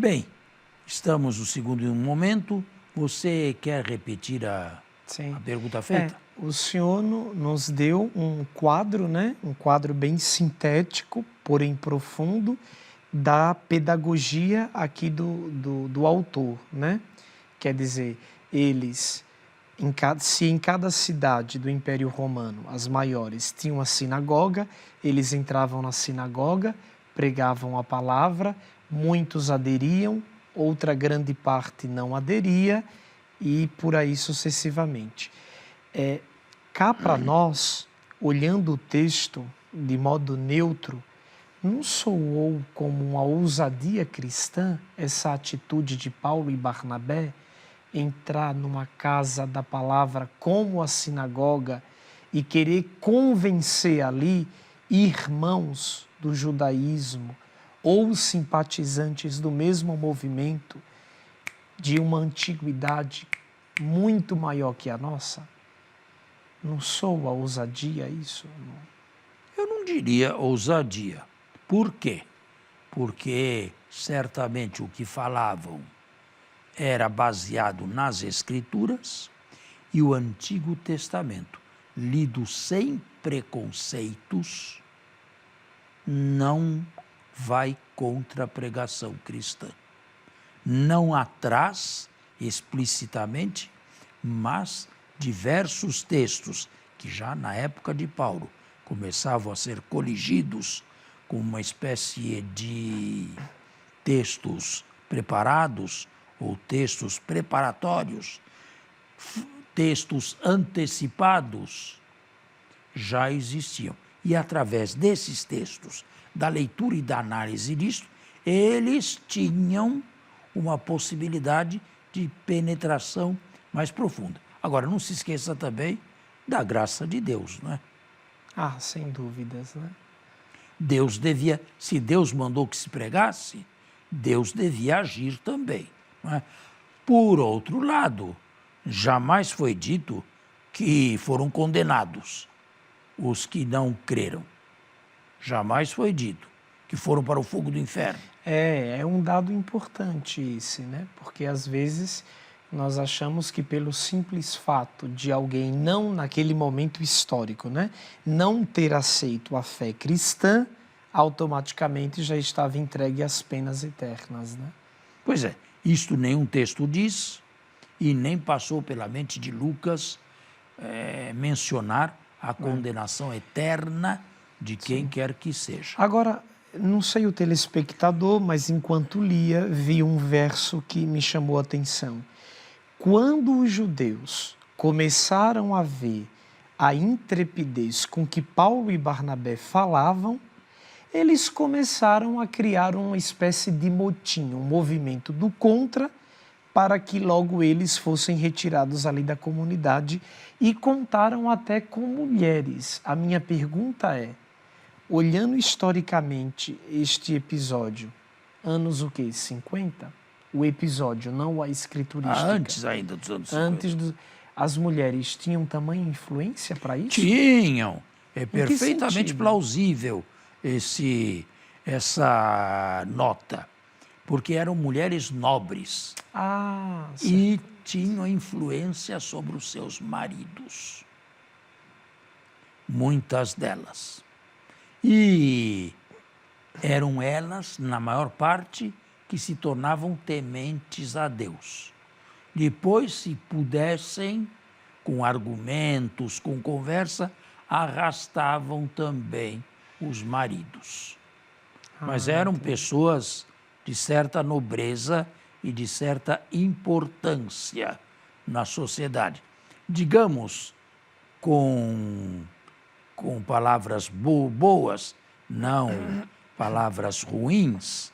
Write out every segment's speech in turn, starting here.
Bem, estamos no segundo momento. Você quer repetir a pergunta feita? O senhor nos deu um quadro, né? Um quadro bem sintético, porém profundo, da pedagogia aqui do autor, né? Quer dizer, eles, se em cada cidade do Império Romano, as maiores, tinham uma sinagoga, eles entravam na sinagoga, pregavam a palavra, muitos aderiam, outra grande parte não aderia e por aí sucessivamente. Cá para nós, olhando o texto de modo neutro, não soou como uma ousadia cristã essa atitude de Paulo e Barnabé entrar numa casa da palavra como a sinagoga e querer convencer ali irmãos do judaísmo ou simpatizantes do mesmo movimento de uma antiguidade muito maior que a nossa? Não soa ousadia isso? Eu não diria ousadia. Por quê? Porque certamente o que falavam era baseado nas Escrituras e o Antigo Testamento, lido sem preconceitos, não vai contra a pregação cristã. Não atrás explicitamente, mas diversos textos que já na época de Paulo começavam a ser coligidos com uma espécie de textos preparados ou textos preparatórios, textos antecipados, já existiam. E através desses textos, da leitura e da análise disto, eles tinham uma possibilidade de penetração mais profunda. Agora, não se esqueça também da graça de Deus, não é? Sem dúvidas, né? Deus devia, se Deus mandou que se pregasse, Deus devia agir também, não é? Por outro lado, jamais foi dito que foram condenados os que não creram. Jamais foi dito que foram para o fogo do inferno. É um dado importante esse, né? Porque às vezes nós achamos que pelo simples fato de alguém não, naquele momento histórico, né, não ter aceito a fé cristã, automaticamente já estava entregue às penas eternas, né? Pois é, isto nenhum texto diz e nem passou pela mente de Lucas mencionar a condenação eterna de quem quer que seja. Agora, não sei o telespectador, mas enquanto lia, vi um verso que me chamou a atenção. Quando os judeus começaram a ver a intrepidez com que Paulo e Barnabé falavam, eles começaram a criar uma espécie de motim, um movimento do contra, para que logo eles fossem retirados ali da comunidade e contaram até com mulheres. A minha pergunta é, olhando historicamente este episódio, anos o quê? 50? O episódio, não a escriturística. Antes ainda dos anos 50. As mulheres tinham tamanha influência para isso? Tinham. É perfeitamente plausível essa nota, porque eram mulheres nobres e tinham influência sobre os seus maridos. Muitas delas. E eram elas, na maior parte, que se tornavam tementes a Deus. Depois, se pudessem, com argumentos, com conversa, arrastavam também os maridos. Mas eram pessoas de certa nobreza e de certa importância na sociedade. Digamos, com palavras boas, não palavras ruins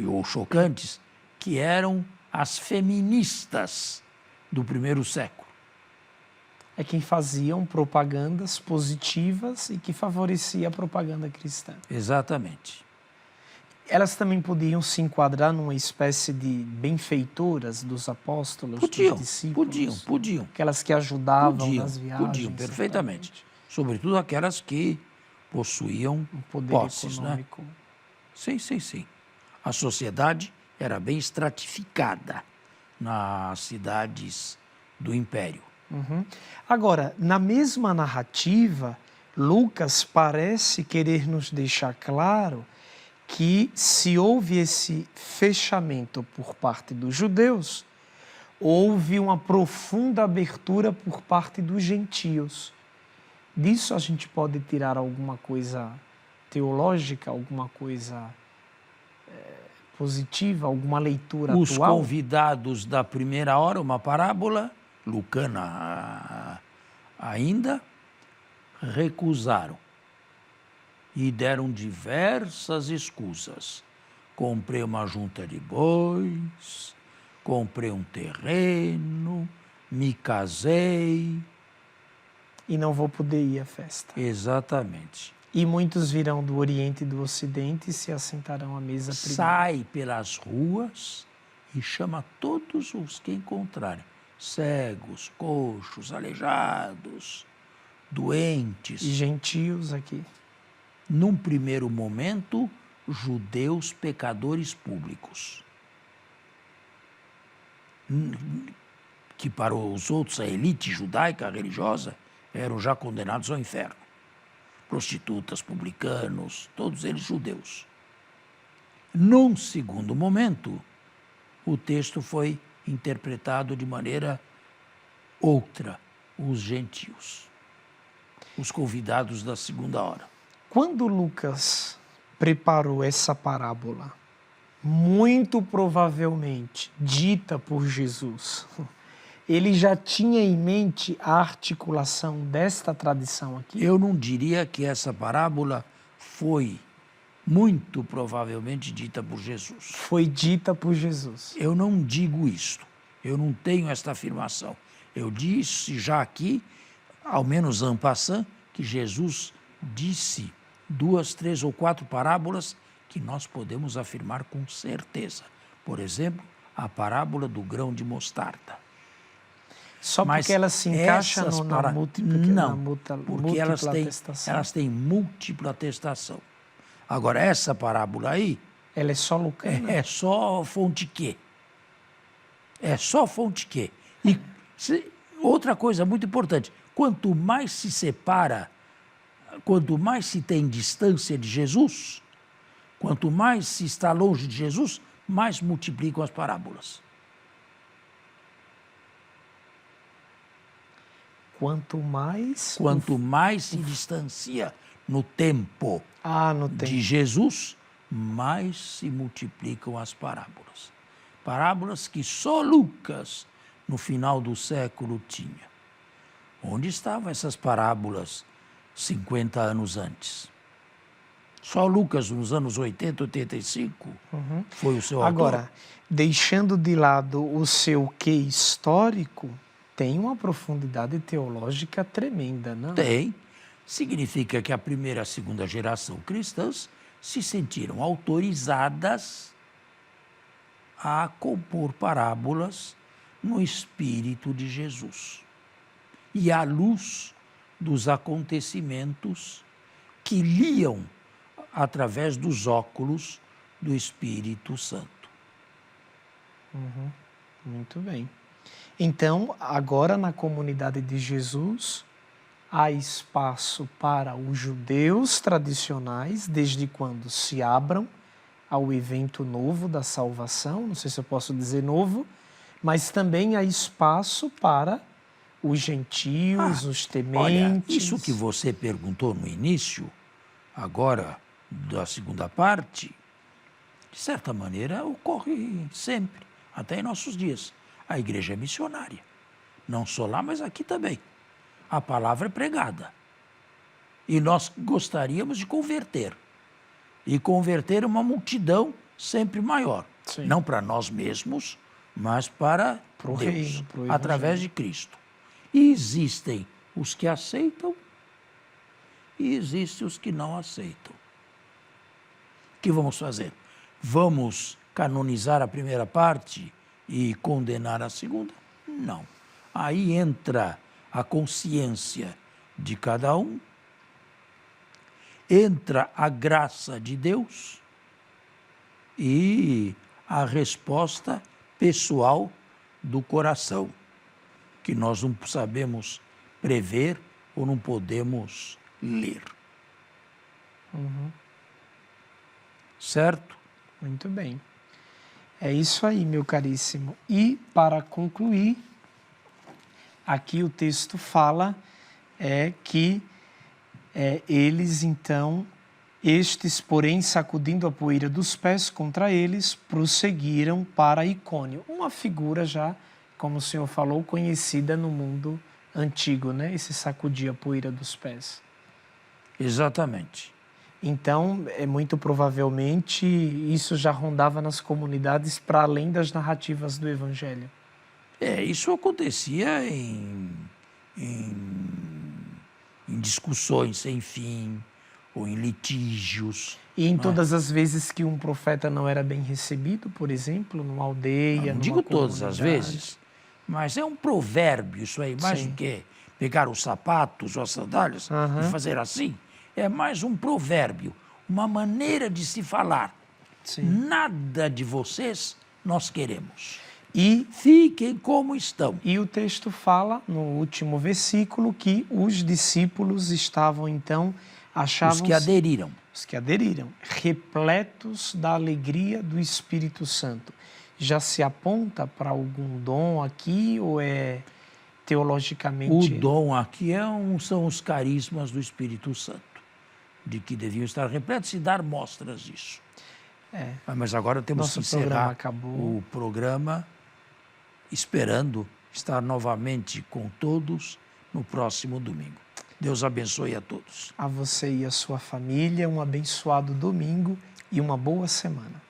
ou chocantes, que eram as feministas do primeiro século. É quem faziam propagandas positivas e que favorecia a propaganda cristã. Exatamente. Elas também podiam se enquadrar numa espécie de benfeitoras dos apóstolos, dos discípulos? Podiam. Aquelas que ajudavam nas viagens? Podiam, perfeitamente. Certamente. Sobretudo aquelas que possuíam um poder posses, econômico. Né? Sim. A sociedade era bem estratificada nas cidades do Império. Agora, na mesma narrativa, Lucas parece querer nos deixar claro que se houve esse fechamento por parte dos judeus, houve uma profunda abertura por parte dos gentios. Disso a gente pode tirar alguma coisa teológica, alguma coisa positiva, alguma leitura Os atual? convidados da primeira hora, uma parábola, lucana ainda, recusaram e deram diversas escusas. Comprei uma junta de bois, comprei um terreno, me casei. E não vou poder ir à festa. Exatamente. E muitos virão do Oriente e do Ocidente e se assentarão à mesa primeiro. Sai pelas ruas e chama todos os que encontrarem. Cegos, coxos, aleijados, doentes. E gentios aqui. Num primeiro momento, judeus pecadores públicos. Que para os outros, a elite judaica religiosa, eram já condenados ao inferno. Prostitutas, publicanos, todos eles judeus. Num segundo momento, o texto foi interpretado de maneira outra, os gentios, os convidados da segunda hora. Quando Lucas preparou essa parábola, muito provavelmente dita por Jesus, ele já tinha em mente a articulação desta tradição aqui? Eu não diria que essa parábola foi muito provavelmente dita por Jesus. Foi dita por Jesus. Eu não digo isto, eu não tenho esta afirmação. Eu disse já aqui, ao menos en passant, que Jesus disse 2, 3 ou 4 parábolas que nós podemos afirmar com certeza. Por exemplo, a parábola do grão de mostarda. Só porque ela se encaixa na porque elas têm múltipla atestação. Agora, essa parábola aí... Ela é só lucana? É só fonte Q. É só fonte Q. E outra coisa muito importante, quanto mais se separa, quanto mais se tem distância de Jesus, quanto mais se está longe de Jesus, mais multiplicam as parábolas. Quanto mais se distancia no tempo de tempo. Jesus, mais se multiplicam as parábolas. Parábolas que só Lucas, no final do século, tinha. Onde estavam essas parábolas 50 anos antes? Só Lucas, nos anos 80, 85, foi o seu autor. Agora, deixando de lado o seu quê histórico, tem uma profundidade teológica tremenda, não? Tem. Significa que a primeira e a segunda geração cristãs se sentiram autorizadas a compor parábolas no espírito de Jesus e à luz dos acontecimentos que liam através dos óculos do Espírito Santo. Muito bem. Então, agora na comunidade de Jesus, há espaço para os judeus tradicionais, desde quando se abram ao evento novo da salvação, não sei se eu posso dizer novo, mas também há espaço para os gentios, os tementes. Olha, isso que você perguntou no início, agora da segunda parte, de certa maneira ocorre sempre, até em nossos dias. A igreja é missionária, não só lá, mas aqui também. A palavra é pregada. E nós gostaríamos de converter. E converter uma multidão sempre maior. Sim. Não para nós mesmos, mas para Pro Deus, reino, pro através de Cristo. E existem os que aceitam e existem os que não aceitam. O que vamos fazer? Vamos canonizar a primeira parte e condenar a segunda? Não. Aí entra a consciência de cada um, entra a graça de Deus e a resposta pessoal do coração, que nós não sabemos prever ou não podemos ler. Certo? Muito bem. É isso aí, meu caríssimo. E, para concluir, aqui o texto fala que eles, então, estes, porém, sacudindo a poeira dos pés contra eles, prosseguiram para Icônio. Uma figura já, como o senhor falou, conhecida no mundo antigo, né? Esse sacudir a poeira dos pés. Exatamente. Então, muito provavelmente, isso já rondava nas comunidades para além das narrativas do Evangelho. Isso acontecia em discussões sem fim, ou em litígios. E em todas as vezes que um profeta não era bem recebido, por exemplo, numa aldeia, Não digo todas as vezes, mas é um provérbio isso aí, mais do que pegar os sapatos ou as sandálias e fazer assim. É mais um provérbio, uma maneira de se falar. Sim. Nada de vocês nós queremos. E fiquem como estão. E o texto fala, no último versículo, que os discípulos estavam, então, achavam... Os que aderiram. Os que aderiram, repletos da alegria do Espírito Santo. Já se aponta para algum dom aqui ou é teologicamente... O dom aqui são os carismas do Espírito Santo, de que deviam estar repletos e dar mostras disso. Mas agora temos que encerrar o programa, esperando estar novamente com todos no próximo domingo. Deus abençoe a todos. A você e a sua família, um abençoado domingo e uma boa semana.